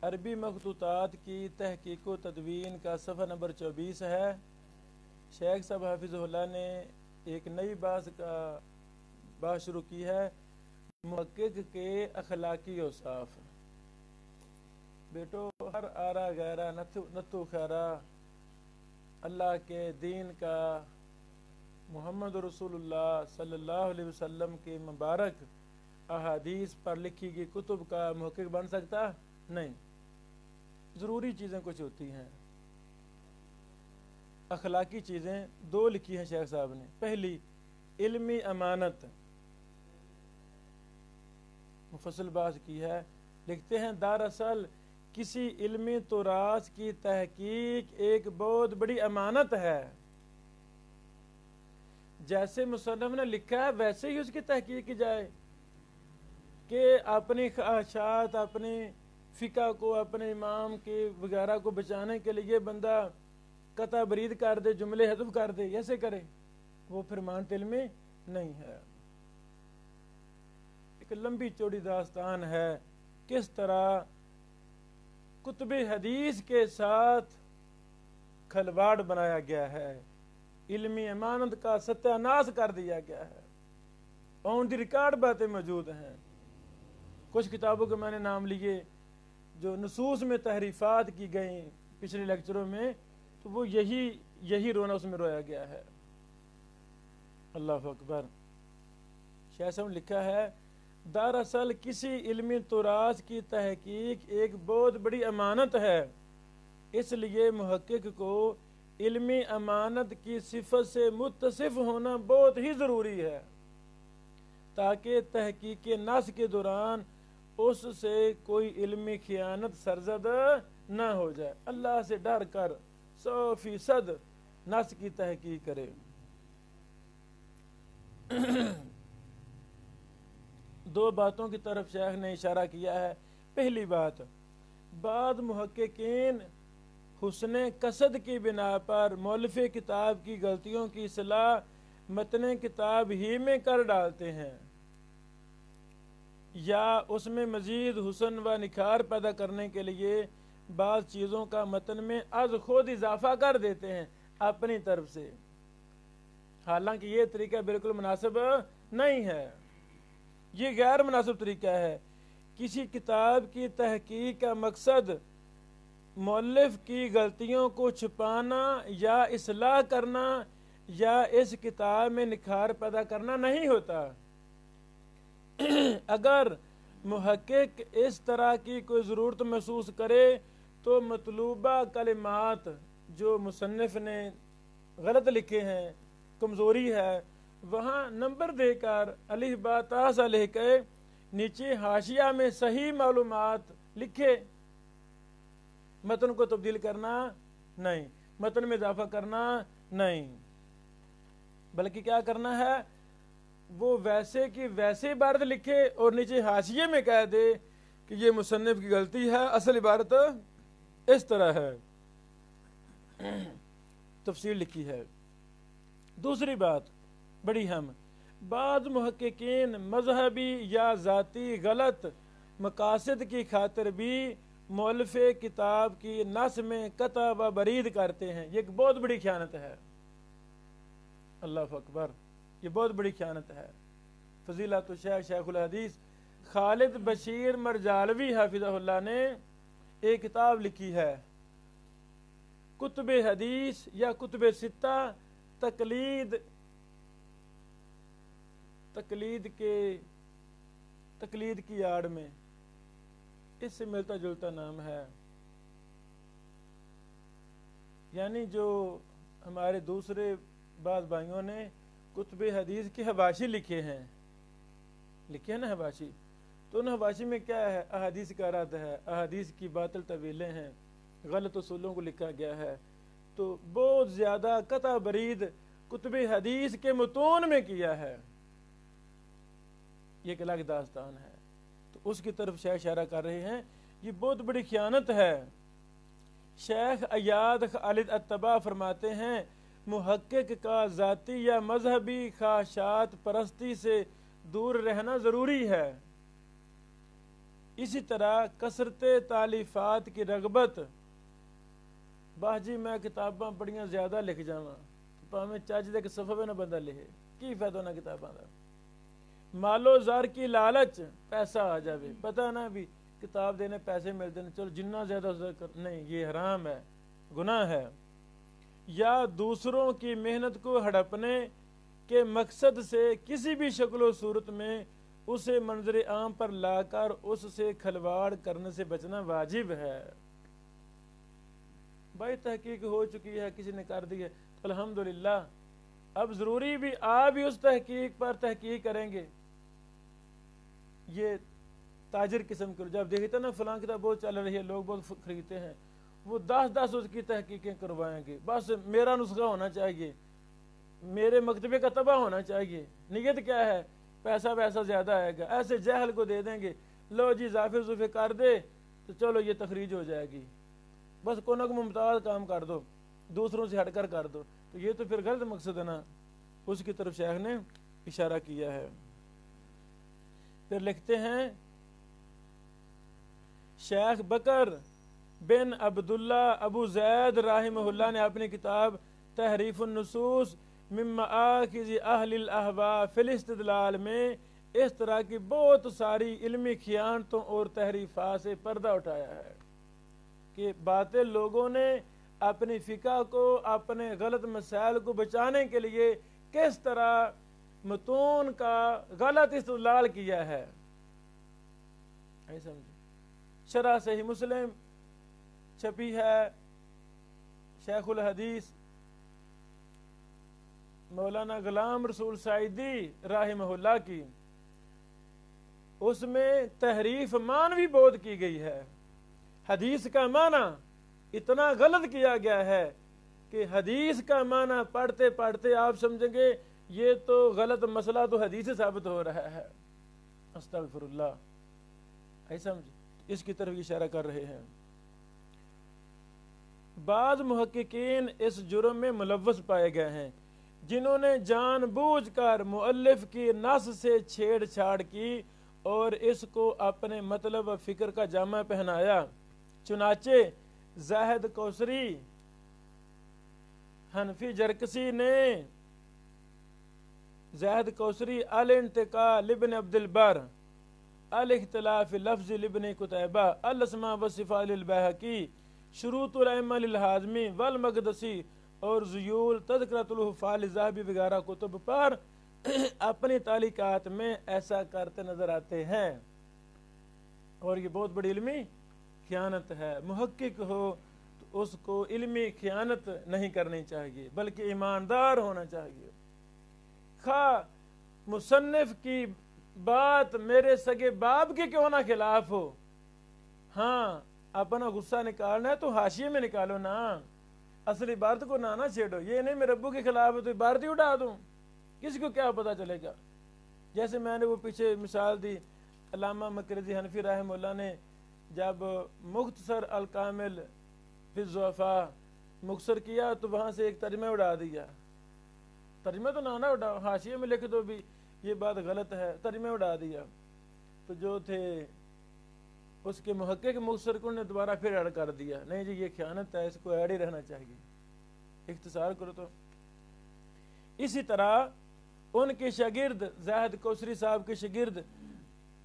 عربی مخطوطات کی تحقیق و تدوین کا صفحہ نمبر 24 ہے۔ شیخ صاحب حافظ اللہ نے ایک نئی بات شروع کی ہے، محقق کے اخلاقی اوصاف۔ بیٹو، ہر آرا غیرہ نتو خیرہ اللہ کے دین کا، محمد رسول اللہ صلی اللہ علیہ وسلم کے مبارک احادیث پر لکھی گئی کتب کا محقق بن سکتا نہیں۔ ضروری چیزیں کچھ ہوتی ہیں، اخلاقی چیزیں دو لکھی ہیں شیخ صاحب نے۔ پہلی، علمی امانت، مفصل بات کی ہے۔ لکھتے ہیں دراصل کسی علمی تراث کی تحقیق ایک بہت بڑی امانت ہے۔ جیسے مصنف نے لکھا ہے ویسے ہی اس کی تحقیق کی جائے، کہ اپنی خواہشات، اپنی فقہ کو، اپنے امام کے وغیرہ کو بچانے کے لیے بندہ قطع برید کر دے، جملے حذف کر دے، ایسے کرے، وہ پھر مانت علمی نہیں ہے۔ ایک لمبی چوڑی داستان ہے کس طرح کتب حدیث کے ساتھ کھلواڑ بنایا گیا ہے، علمی امانت کا ستیہ ناش کر دیا گیا ہے۔ آن دی ریکارڈ باتیں موجود ہیں۔ کچھ کتابوں کے میں نے نام لیے جو نصوص میں تحریفات کی گئیں پچھلے لیکچروں میں، تو وہ یہی رونا اس میں رویا گیا ہے۔ اللہ اکبر۔ شیخ صاحب نے لکھا ہے دراصل کسی علمی تراث کی تحقیق ایک بہت بڑی امانت ہے، اس لیے محقق کو علمی امانت کی صفت سے متصف ہونا بہت ہی ضروری ہے، تاکہ تحقیق نص کے دوران اس سے کوئی علمی خیانت سرزد نہ ہو جائے۔ اللہ سے ڈر کر 100% نص کی تحقیق کرے۔ دو باتوں کی طرف شیخ نے اشارہ کیا ہے۔ پہلی بات، بعض محققین حسن قصد کی بنا پر مؤلف کتاب کی غلطیوں کی اصلاح متن کتاب ہی میں کر ڈالتے ہیں، یا اس میں مزید حسن و نکھار پیدا کرنے کے لیے بعض چیزوں کا متن میں از خود اضافہ کر دیتے ہیں اپنی طرف سے، حالانکہ یہ طریقہ بالکل مناسب نہیں ہے، یہ غیر مناسب طریقہ ہے۔ کسی کتاب کی تحقیق کا مقصد مؤلف کی غلطیوں کو چھپانا یا اصلاح کرنا یا اس کتاب میں نکھار پیدا کرنا نہیں ہوتا۔ اگر محقق اس طرح کی کوئی ضرورت محسوس کرے تو مطلوبہ کلمات جو مصنف نے غلط لکھے ہیں، کمزوری ہے، وہاں نمبر دے کر الف با تا سا لکھ کے نیچے حاشیہ میں صحیح معلومات لکھے۔ متن کو تبدیل کرنا نہیں، متن میں اضافہ کرنا نہیں، بلکہ کیا کرنا ہے، وہ ویسے کی ویسے عبارت لکھے اور نیچے حاشیے میں کہہ دے کہ یہ مصنف کی غلطی ہے، اصل عبارت اس طرح ہے، تفصیل لکھی ہے۔ دوسری بات بڑی اہم، بعض محققین مذہبی یا ذاتی غلط مقاصد کی خاطر بھی مؤلف کتاب کی نص میں قطع و برید کرتے ہیں۔ یہ ایک بہت بڑی خیانت ہے۔ اللہ اکبر، یہ بہت بڑی خیانت ہے۔ فضیلت الشیخ شیخ الحدیث خالد بشیر مرجالوی حافظہ اللہ نے ایک کتاب لکھی ہے، کتب حدیث یا کتب ستہ تقلید کی آڑ میں، اس سے ملتا جلتا نام ہے۔ یعنی جو ہمارے دوسرے بعض بھائیوں نے کتب حدیث کے حواشی لکھے ہیں نا حواشی، تو ان حواشی میں کیا ہے، احادیث کا رد ہے، احادیث کی باطل طویلیں ہیں، غلط اصولوں کو لکھا گیا ہے، تو بہت زیادہ قطع برید کتب حدیث کے متون میں کیا ہے، یہ ایک الگ داستان ہے۔ تو اس کی طرف شیخ اشارہ کر رہے ہیں، یہ بہت بڑی خیانت ہے۔ شیخ ایاد خالد الطبا فرماتے ہیں محقق کا ذاتی یا مذہبی خواہشات پرستی سے دور رہنا ضروری ہے۔ اسی طرح کثرت تالیفات کی رغبت، باہ جی میں کتاباں بڑیاں زیادہ لکھ جاواں پاویں چج دے کہ صفحے نہ بندہ لکھے کی فائدہ نہ کتاباں دا، مال و زر کی لالچ، پیسہ آ جاوے، پتہ نہ بھی کتاب دینے پیسے ملتے ہیں، چلو جنہ زیادہ نہیں، یہ حرام ہے، گناہ ہے۔ یا دوسروں کی محنت کو ہڑپنے کے مقصد سے کسی بھی شکل و صورت میں اسے منظر عام پر لا کر اس سے کھلواڑ کرنے سے بچنا واجب ہے۔ بھائی تحقیق ہو چکی ہے، کسی نے کر دی ہے تو الحمدللہ، اب ضروری بھی آپ بھی اس تحقیق پر تحقیق کریں گے۔ یہ تاجر قسم کے جب دیکھتے نا فلاں کتاب بہت چل رہی ہے، لوگ بہت خریدتے ہیں، وہ 10 اس کی تحقیقیں کروائیں گے، بس میرا نسخہ ہونا چاہیے، میرے مکتبے کا تباہ ہونا چاہیے، نیت کیا ہے؟ پیسہ ویسا زیادہ آئے گا، ایسے جہل کو دے دیں گے، لو جی اضافے صوفے کر دے تو چلو یہ تخریج ہو جائے گی، بس کونک ممتاز کام کر دو، دوسروں سے ہٹ کر دو، تو یہ تو پھر غلط مقصد ہے نا، اس کی طرف شیخ نے اشارہ کیا ہے۔ پھر لکھتے ہیں شیخ بکر بن عبداللہ ابو زید رحمہ اللہ نے اپنی کتاب تحریف النصوص من مآخذ اہل الاہواء فی الاستدلال میں اس طرح کی بہت ساری علمی خیانتوں اور تحریفات سے پردہ اٹھایا ہے کہ باطل لوگوں نے اپنی فقہ کو، اپنے غلط مسائل کو بچانے کے لیے کس طرح متون کا غلط استدلال کیا ہے۔ سمجھے؟ شرح صحیح مسلم چھپی ہے شیخ الحدیث مولانا غلام رسول سعیدی رحمہ اللہ کی، اس میں تحریف معنوی بہت کی گئی ہے، حدیث کا معنی اتنا غلط کیا گیا ہے کہ حدیث کا معنی پڑھتے پڑھتے آپ سمجھیں گے یہ تو غلط مسئلہ تو حدیث سے ثابت ہو رہا ہے، استغفر اللہ، ایسا سمجھ، اس کی طرف اشارہ کر رہے ہیں۔ بعض محققین اس جرم میں ملوث پائے گئے ہیں جنہوں نے جان بوجھ کر مؤلف کی نص سے چھیڑ چھاڑ کی اور اس کو اپنے مطلب و فکر کا جامہ پہنایا۔ چنانچہ زاہد کوثری حنفی جرکسی نے زاہد کوثری الانتقاء لابن عبد البر، الاختلاف لفظ لابن قتیبہ، الاسماء والصفات للبیہقی، شروط الائمہ للحازمی والمقدسی اور ذیول تذکرۃ الحفاظ للذہبی وغیرہ کتب پر اپنی تعلیقات میں ایسا کرتے نظر آتے ہیں، اور یہ بہت بڑی علمی خیانت ہے۔ محقق ہو تو اس کو علمی خیانت نہیں کرنی چاہیے بلکہ ایماندار ہونا چاہیے، خواہ مصنف کی بات میرے سگے باپ کے کیوں نہ خلاف ہو، ہاں اپنا غصہ نکالنا ہے تو حاشیے میں نکالو نا، اصل عبارت کو نہ چھیڑو، یہ نہیں میرے ابو کے خلاف ہے تو عبارت ہی اٹھا دوں، کسی کو کیا پتا چلے گا۔ جیسے میں نے وہ پیچھے مثال دی، علامہ مقرضی حنفی رحمہ اللہ نے جب مختصر الکامل فی الضعفاء مختصر کیا تو وہاں سے ایک ترجمہ اڑا دیا، ترجمہ تو نہ اڑاؤ، حاشیے میں لکھ دو بھی یہ بات غلط ہے، ترجمہ اڑا دیا، تو جو تھے اس کے محقق مختصر کو نے دوبارہ پھر ایڈ کر دیا، نہیں جی یہ خیانت ہے، اس کو ایڈ ہی رہنا چاہیے، اختصار کرو تو۔ اسی طرح ان کے شاگرد زاہد کوثری صاحب کے شاگرد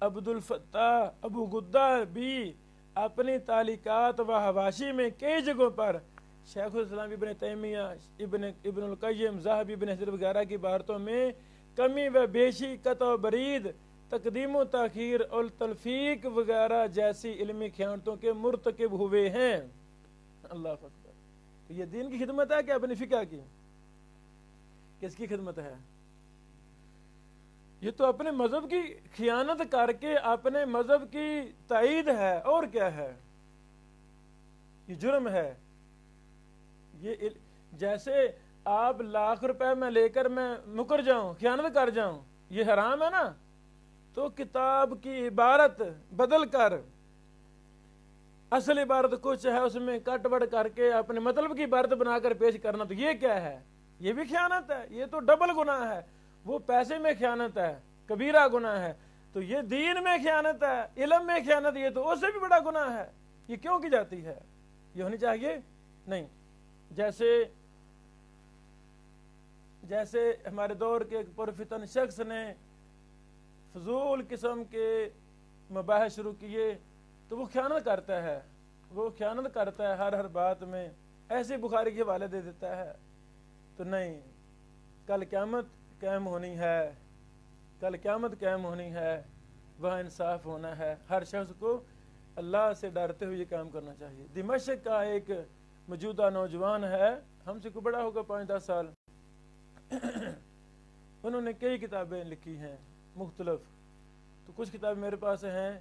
عبد الفتاح ابو گدہ بھی اپنی تعلیقات و حواشی میں کئی جگہوں پر شیخ الاسلام ابن تیمیہ، ابن القیم، ذہبی، ابن حجر وغیرہ کی عبارتوں میں کمی و بیشی، قطع و برید، تقدیم و تاخیر اور تلفیق وغیرہ جیسی علمی خیانتوں کے مرتکب ہوئے ہیں۔ اللہ اکبر، تو یہ دین کی خدمت ہے کہ اپنی فقہ کی؟ کس کی خدمت ہے؟ یہ تو اپنے مذہب کی خیانت کر کے اپنے مذہب کی تائید ہے، اور کیا ہے؟ یہ جرم ہے۔ یہ جیسے آپ لاکھ روپے میں لے کر میں مکر جاؤں، خیانت کر جاؤں، یہ حرام ہے نا، تو کتاب کی عبارت بدل کر اصل عبارت کچھ ہے اس میں کٹ وٹ کر کے اپنے مطلب کی عبارت بنا کر پیش کرنا، تو یہ کیا ہے؟ یہ بھی خیانت ہے، یہ تو ڈبل گناہ ہے، وہ پیسے میں خیانت ہے، کبیرہ گناہ ہے، تو یہ دین میں خیانت ہے، علم میں خیانت، یہ تو اس سے بھی بڑا گناہ ہے. یہ کیوں کی جاتی ہے؟ یہ ہونی چاہیے نہیں. جیسے ہمارے دور کے ایک پرفتن شخص نے فضول قسم کے مباحث شروع کیے تو وہ خیانت کرتا ہے ہر بات میں، ایسے بخاری کے حوالے دے دیتا ہے. تو نہیں، کل قیامت قائم ہونی ہے، وہاں انصاف ہونا ہے. ہر شخص کو اللہ سے ڈرتے ہوئے یہ کام کرنا چاہیے. دمشق کا ایک موجودہ نوجوان ہے، ہم سے کو بڑا ہوگا 5-10 سال. انہوں نے کئی کتابیں لکھی ہیں مختلف. تو کچھ کتابیں میرے پاس ہیں.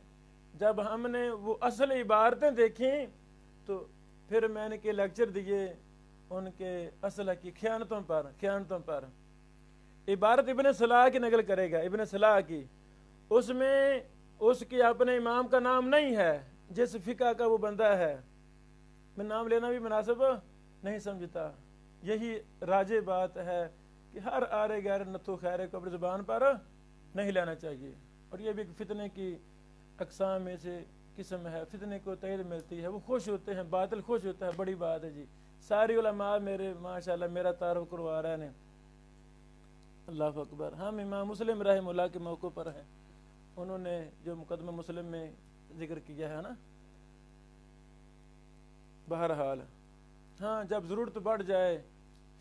جب ہم نے وہ اصل عبارتیں دیکھیں تو پھر میں نے کئی لیکچر دیے ان کے اصل کی خیانتوں پر. عبارت ابن صلاح کی نقل کرے گا، ابن صلاح کی، اس میں اس کی اپنے امام کا نام نہیں ہے جس فقہ کا وہ بندہ ہے. میں نام لینا بھی مناسب نہیں سمجھتا. یہی راجع بات ہے کہ ہر آرے غیر نتھو خیرے کو اپنی زبان پر نہیں لینا چاہیے. اور یہ بھی فتنے کی اقسام میں سے قسم ہے. فتنے کو تائید ملتی ہے، وہ خوش ہوتے ہیں، باطل خوش ہوتا ہے، بڑی بات ہے جی. ساری علماء میرے ماشاءاللہ میرا تعارف کروا رہے ہیں. اللہ اکبر. ہم امام مسلم رحمہ اللہ کے موقع پر ہیں. انہوں نے جو مقدمہ مسلم میں ذکر کیا ہے نا. بہرحال ہاں، جب ضرورت بڑھ جائے،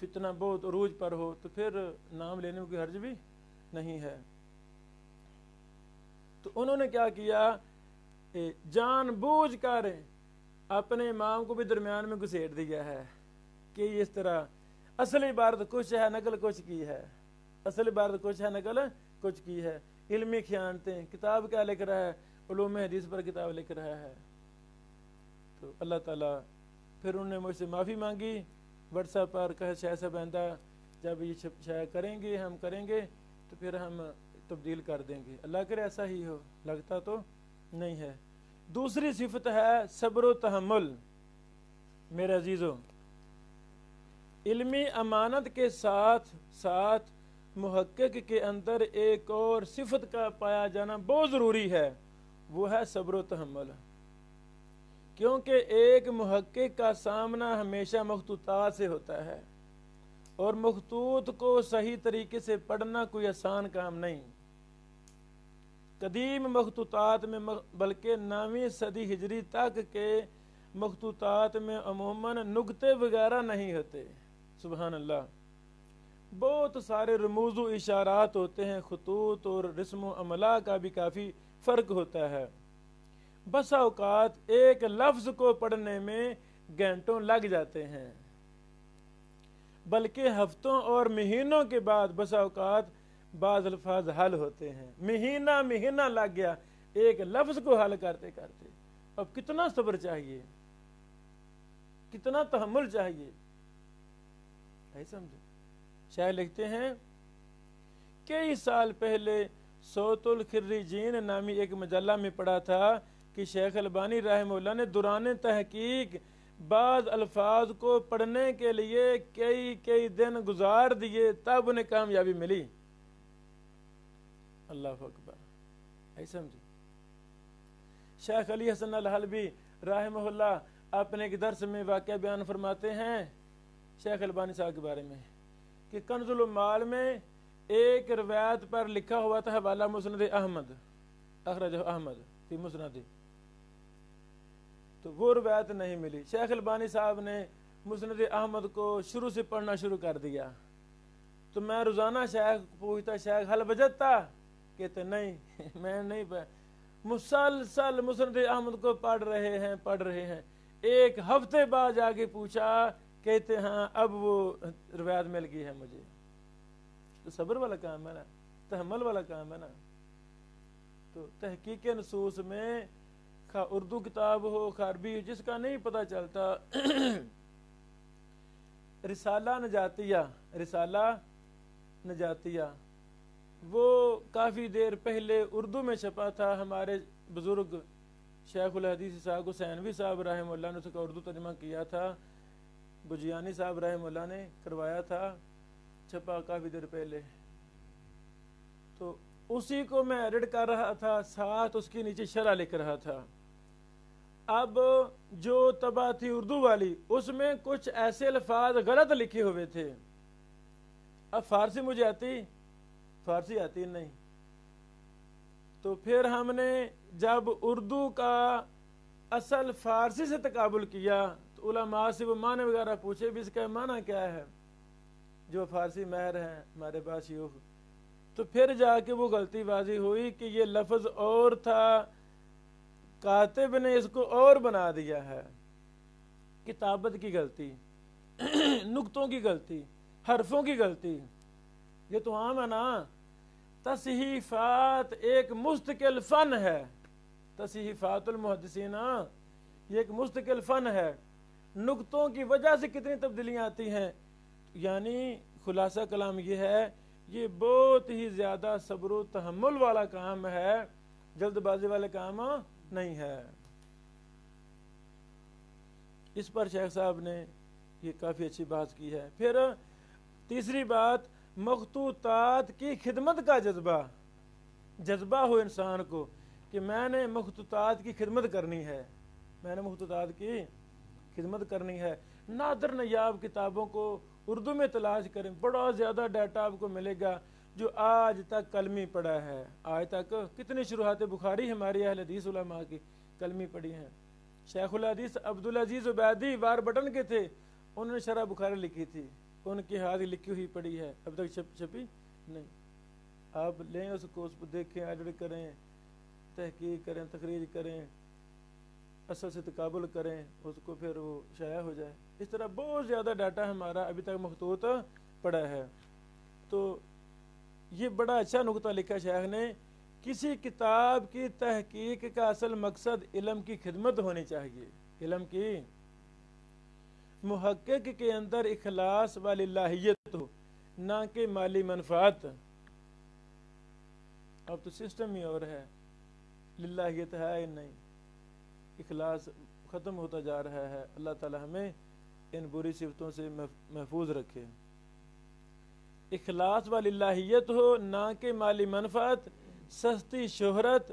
فتنہ بہت عروج پر ہو، تو پھر نام لینے میں کوئی حرج بھی نہیں ہے. تو انہوں نے کیا کیا، جان بوجھ کر اپنے امام کو بھی درمیان میں گھسیٹ دیا ہے کہ اس طرح اصل عبارت کچھ ہے، نقل کچھ کی ہے. اصل عبارت کچھ ہے، نقل کچھ کی ہے. علمی خیانتیں. کتاب کیا لکھ رہا ہے؟ علوم حدیث پر کتاب لکھ رہا ہے. تو اللہ تعالیٰ پھر انہوں نے مجھ سے معافی مانگی واٹس ایپ پر، کہا شاہ صاحب آئندہ جب یہ شائع کریں گے تو پھر ہم تبدیل کر دیں گے. اللہ کرے ایسا ہی ہو، لگتا تو نہیں ہے. دوسری صفت ہے صبر و تحمل. میرے عزیزو، علمی امانت کے ساتھ محقق کے اندر ایک اور صفت کا پایا جانا بہت ضروری ہے، وہ ہے صبر و تحمل. کیونکہ ایک محقق کا سامنا ہمیشہ مخطوطات سے ہوتا ہے، اور مخطوط کو صحیح طریقے سے پڑھنا کوئی آسان کام نہیں. قدیم مخطوطات میں بلکہ 9ویں صدی ہجری تک کے مخطوطات میں عموماً نقطے وغیرہ نہیں ہوتے. سبحان اللہ. بہت سارے رموز و اشارات ہوتے ہیں. خطوط اور رسم و عملہ کا بھی کافی فرق ہوتا ہے. بسا اوقات ایک لفظ کو پڑھنے میں گھنٹوں لگ جاتے ہیں، بلکہ ہفتوں اور مہینوں کے بعد بسا اوقات بعض الفاظ حل ہوتے ہیں. مہینہ لگ گیا ایک لفظ کو حل کرتے. اب کتنا صبر چاہیے، کتنا تحمل چاہیے. نہیں سمجھے؟ شاعر لکھتے ہیں، کئی سال پہلے صوت الخریجین نامی ایک مجلہ میں پڑھا تھا کہ شیخ البانی رحمہ اللہ نے دوران تحقیق بعض الفاظ کو پڑھنے کے لیے کئی دن گزار دیے، تب انہیں کامیابی ملی. اللہ اکبر. ایسا سمجھے؟ شیخ علی حسن الحلبی رحمہ اللہ اپنے ایک درس میں واقعہ بیان فرماتے ہیں شیخ البانی صاحب کے بارے میں کہ کنز المال میں ایک روایت پر لکھا ہوا تھا حوالہ مسند احمد، اخرجہ احمد فی مسند، تو وہ روایت نہیں ملی. شیخ البانی صاحب نے مسند احمد کو شروع سے پڑھنا شروع کر دیا. تو میں روزانہ شیخ پوچھتا، شیخ حل وجدتا؟ کہتے نہیں میں نہیں مسلسل مسند احمد کو پڑھ رہے ہیں. ایک ہفتے بعد جا کے پوچھا، کہتے ہاں اب وہ روایت مل گئی ہے مجھے. تو صبر والا کام ہے نا، تحمل والا کام ہے نا. تو تحقیق نصوص میں خواہ اردو کتاب ہو خواہ عربی، جس کا نہیں پتہ چلتا، رسالہ نجاتیہ وہ کافی دیر پہلے اردو میں چھپا تھا. ہمارے بزرگ شیخ الحدیث صاحب حسینوی صاحب رحمہ اللہ نے اس کا اردو ترجمہ کیا تھا. بجیانی صاحب رحمہ اللہ نے کروایا تھا، چھپا کافی دیر پہلے. تو اسی کو میں ایڈٹ کر رہا تھا، ساتھ اس کے نیچے شرح لکھ رہا تھا۔ اب جو طبع تھی اردو والی، اس میں کچھ ایسے الفاظ غلط لکھے ہوئے تھے۔ اب فارسی مجھے آتی، فارسی آتی نہیں، تو پھر ہم نے جب اردو کا اصل فارسی سے تقابل کیا تو علماء سے وہ معنی وغیرہ پوچھے بھی اس کا معنی کیا ہے، جو فارسی ماہر ہیں ہمارے پاس شیوخ، تو پھر جا کے وہ غلطی واضح ہوئی کہ یہ لفظ اور تھا، کاتب نے اس کو اور بنا دیا ہے۔ کتابت کی غلطی، نقطوں کی غلطی، حرفوں کی غلطی، یہ تو عام ہے نا۔ تصحیفات ایک مستقل فن ہے، تصحیفات المحدثین یہ ایک مستقل فن ہے۔ نقطوں کی وجہ سے کتنی تبدیلیاں آتی ہیں، یعنی خلاصہ کلام یہ ہے، یہ بہت ہی زیادہ صبر و تحمل والا کام ہے، جلد بازی والے کام نہیں ہے۔ اس پر شیخ صاحب نے یہ کافی اچھی بات کی ہے۔ پھر تیسری بات، مخطوطات کی خدمت کا جذبہ ہو انسان کو کہ میں نے مخطوطات کی خدمت کرنی ہے، میں نے مخطوطات کی خدمت کرنی ہے۔ نادر نیاب کتابوں کو اردو میں تلاش کریں، بڑا زیادہ ڈیٹا آپ کو ملے گا۔ جو آج تک کلمی پڑھا ہے، آج تک کتنی شروحات بخاری ہماری اہل حدیث علماء کی کلمی پڑھی ہیں۔ شیخ الحدیث عبدالعزیز عبیدی وار بٹن کے تھے، انہوں نے شرح بخاری لکھی تھی، ان کی ہاتھ لکھی ہوئی پڑھی ہے، اب تک چھپی نہیں۔ آپ لیں اس کو، اس کو دیکھیں، ایڈٹ کریں، تحقیق کریں، تخریج کریں، اصل سے تقابل کریں، اس کو پھر وہ شائع ہو جائے۔ اس طرح بہت زیادہ ڈاٹا ہمارا ابھی تک مخطوط پڑا ہے۔ تو یہ بڑا اچھا نقطہ لکھا شیخ نے، کسی کتاب کی تحقیق کا اصل مقصد علم کی خدمت ہونی چاہیے، علم کی، محقق کے اندر اخلاص و للہیت ہو، نہ کہ مالی منفعت۔ اب تو سسٹم ہی اور ہے، للہیت ہے ہی نہیں، اخلاص ختم ہوتا جا رہا ہے۔ اللہ تعالی ہمیں ان بری صفتوں سے محفوظ رکھے۔ اخلاص و للہیت ہو، نہ کہ مالی منفعت، سستی شہرت،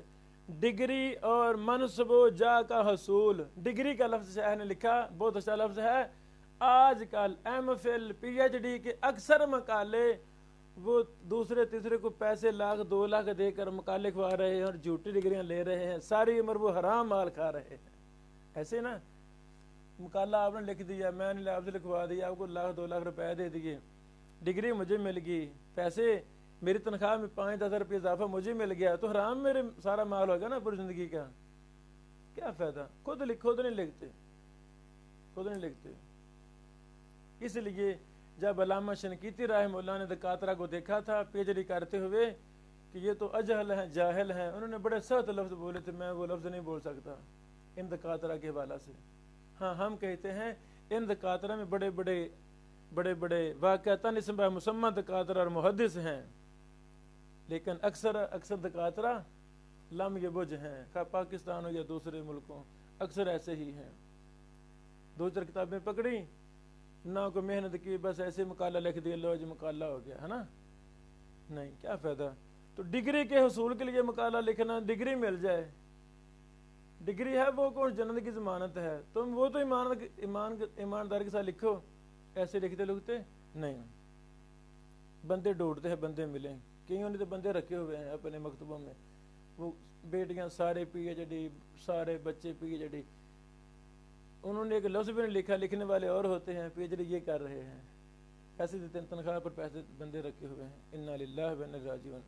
ڈگری اور منصب و جا کا حصول۔ ڈگری کا لفظ شاہ نے لکھا، بہت اچھا لفظ ہے۔ آج کل M Phil P H D کے اکثر مقالے وہ دوسرے تیسرے کو پیسے 1,00,000 2,00,000 دے کر مقالے کھوا رہے ہیں اور جھوٹی ڈگریاں لے رہے ہیں، ساری عمر وہ حرام مال کھا رہے ہیں۔ ایسے نا، مقالہ آپ نے لکھ دیا، میں نے آپ سے لکھوا دیا، آپ کو 1,00,000 2,00,000 روپے دے دیے، ڈگری مجھے مل گئی، پیسے میری تنخواہ میں 5-10 روپے اضافہ مجھے مل گیا، تو حرام میرے سارا مال ہوگا نا پوری زندگی کا، کیا فائدہ؟ خود نہیں لکھتے۔ اس لیے جب علامہ شنقیطی رحمہ اللہ نے دکاترہ کو دیکھا تھا پی ایچ ڈی کرتے ہوئے کہ یہ تو اجہل ہیں، جاہل ہیں، انہوں نے بڑے سخت لفظ بولے تھے، میں وہ لفظ نہیں بول سکتا ان دکاترہ کے حوالہ سے۔ ہاں ہم کہتے ہیں ان دکاترہ میں بڑے بڑے واقعتاً اسم مسمى دکاترہ اور محدث ہیں، لیکن اکثر دکاترہ لم یبج ہیں، خواہ پاکستان ہو یا دوسرے ملکوں، اکثر ایسے ہی ہیں۔ 2-4 کتابیں پکڑی، نہ کوئی محنت کی، بس ایسے مقالہ لکھ دیا، لو جی مقالہ ہو گیا، ہے نا؟ نہیں، کیا فائدہ؟ تو ڈگری کے حصول کے لیے مقالہ لکھنا، ڈگری مل جائے، ڈگری ہے وہ کون جنت کی ضمانت ہے؟ تم وہ تو ایمانداری کے ساتھ لکھو، ایسے لکھتے نہیں۔ بندے ڈھونڈتے ہیں، بندے ملیں، کئیوں نے تو بندے رکھے ہوئے ہیں اپنے مکتبوں میں، وہ بیٹیاں سارے پی ایچ ڈی، سارے بچے پی ایچ ڈی، انہوں نے ایک لفظ بھی نہیں لکھا، لکھنے والے اور ہوتے ہیں، پی ایچ ڈی یہ کر رہے ہیں، پیسے دیتے ہیں، تنخواہ پر پیسے بندے رکھے ہوئے ہیں۔ انا للہ و انا الیہ راجعون۔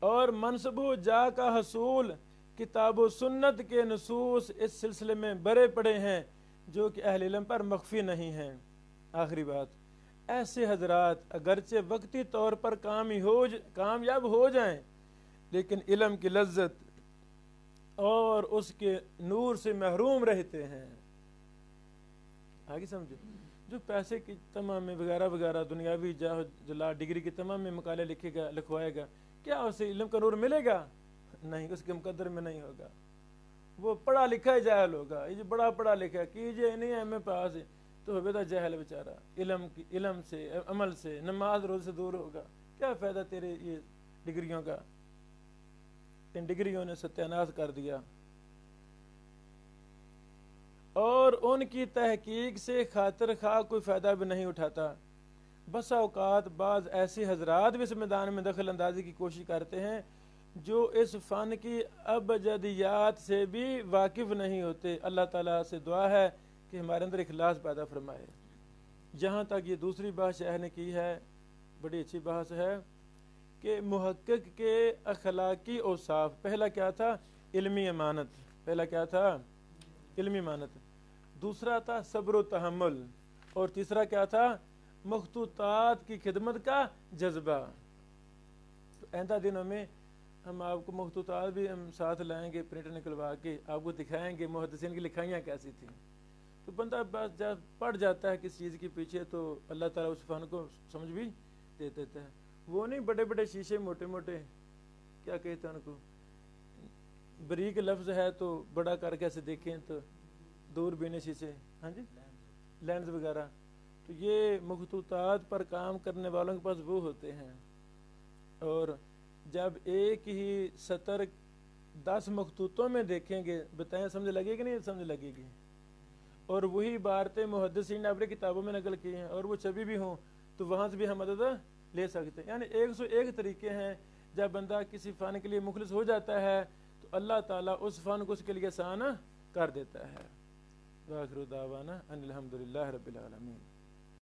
اور منصب و جا کا حصول، کتاب و سنت کے نصوص اس سلسلے میں بڑے پڑے ہیں جو کہ اہل علم پر مخفی نہیں ہیں۔ آخری بات، ایسے حضرات اگرچہ وقتی طور پر کامیاب ہو جائیں، لیکن علم کی لذت اور اس کے نور سے محروم رہتے ہیں۔ آگے سمجھو، جو پیسے کی تمام میں وغیرہ وغیرہ دنیاوی جلا ڈگری کی تمام میں مقالے لکھوائے گا، کیا اسے علم کا نور ملے گا؟ نہیں، اس کے مقدر میں نہیں ہوگا، وہ پڑھا لکھا جاہل ہوگا۔ یہ بڑا پڑھا لکھا کیجئے نہیں ایم اے پاس تو ہوگا جاہل بیچارہ، علم سے، عمل سے، نماز روز سے دور ہوگا، کیا فائدہ تیرے یہ ڈگریوں کا؟ ان ڈگریوں نے ستیاناش کر دیا، اور ان کی تحقیق سے خاطر خواہ کوئی فائدہ بھی نہیں اٹھاتا۔ بسا اوقات بعض ایسے حضرات بھی اس میدان میں دخل اندازی کی کوشش کرتے ہیں جو اس فن کی ابجدیات سے بھی واقف نہیں ہوتے۔ اللہ تعالیٰ سے دعا ہے کہ ہمارے اندر اخلاص پیدا فرمائے۔ جہاں تک یہ دوسری بحث شیخ نے کی ہے، بڑی اچھی بحث ہے کہ محقق کے اخلاقی اوصاف، پہلا کیا تھا؟ علمی امانت، پہلا کیا تھا؟ علمی امانت، دوسرا تھا صبر و تحمل، اور تیسرا کیا تھا؟ مخطوطات کی خدمت کا جذبہ۔ تو آئندہ دنوں میں ہم آپ کو مخطوطات بھی ہم ساتھ لائیں گے، پرنٹ نکلوا کے آپ کو دکھائیں گے محدثین کی لکھائیاں کیسی تھیں۔ تو بندہ بس جب پڑھ جاتا ہے کس چیز کے پیچھے تو اللہ تعالیٰ اس فن کو سمجھ بھی دے دیتا ہے۔ وہ نہیں بڑے بڑے شیشے موٹے موٹے، کیا کہتے ہیں ان کو، بریک لفظ ہے تو بڑا کر کے ایسے دیکھیں تو دور بین شیشے، ہاں جی، لینز وغیرہ، تو یہ مخطوطات پر کام کرنے والوں کے پاس وہ ہوتے ہیں۔ اور جب ایک ہی سطر 10 مخطوطوں میں دیکھیں گے، بتائیں سمجھ لگے گی نہیں سمجھ لگے گی؟ اور وہی عبارتیں محدثین نے اپنی کتابوں میں نقل کی ہیں اور وہ چھپی بھی ہوں تو وہاں سے بھی ہم مدد لے سکتے ہیں۔ یعنی 101 طریقے ہیں۔ جب بندہ کسی فن کے لیے مخلص ہو جاتا ہے تو اللہ تعالیٰ اس فن کو اس کے لیے آسان کر دیتا ہے۔ وآخر دعوانا ان الحمدللہ رب العالمین۔